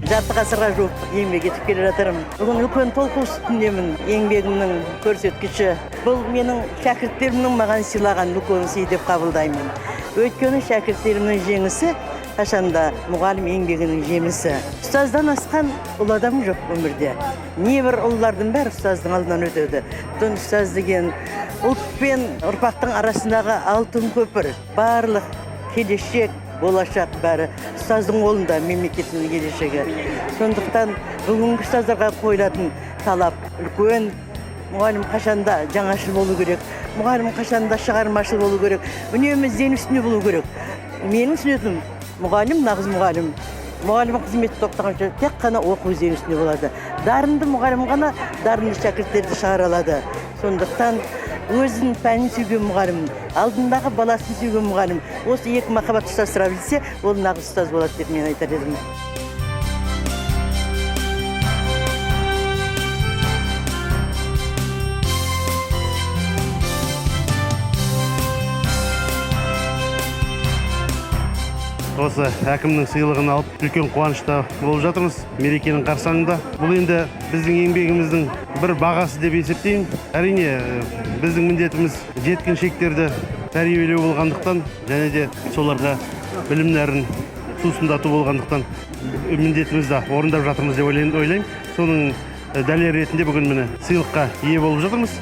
жарты ғасырға жуық еңбек етіп келе жатырмын. Бүгін үлкен толқу үстіндемін, еңбегімнің көрсеткіші. Бұл менің шәкірттерімнің маған сыйлаған үлкен сый деп қабылдаймын. Өйткені шәкірттерімнің жеңісі қашанда мұғалім еңбегінің жемісі. Ұстаздан асқан ұл адам жоқ өмірде. Небір ұллардың бәрі ұстаздың алдынан өтеді. Ұстаз деген ұлт пен ұрпақтың арасындағы алтын көпір. Барлық келешек, болашақ бәрі ұстаздың қолында, мемлекеттің келешегі. Сондықтан бүгінгі ұстаздарға қойылатын талап үлкен. Мұғалім қашанда жаңашыл болу керек. Мұғалім қашанда шығармашыл болу керек. Үнемі іздену үстінде болу керек. Менің түсінетінім, мұғалім нағыз мұғалім. Мұғалім қызметі тоқтағанша тек қана оқу іздену үстінде болады. Дарынды мұғалім ғана дарынды шәкірттерді шығара алады. Сондықтан өзін пәнін сүйген мұғалім, алдындағы баласын сүйген мұғалім, осы екі махаббат ұстастыра білсе, ол нағыз ұстаз болады деп мен айтар едім. Осы әкімнің сыйлығын алып, үлкен қуанышта болып жатырмыз мерекенің қарсаңында. Бұл енді біздің еңбегіміздің бір бағасы деп есептеймін. Әрине, біздің міндетіміз жеткіншектерді тәрбиелеу болғандықтан, және де соларға білім нәрін сусындату болғандықтан міндетімізді орындап жатырмыз деп ойлаймын. Соның дәлел ретінде бүгін міне сыйлыққа ие болып жатырмыз.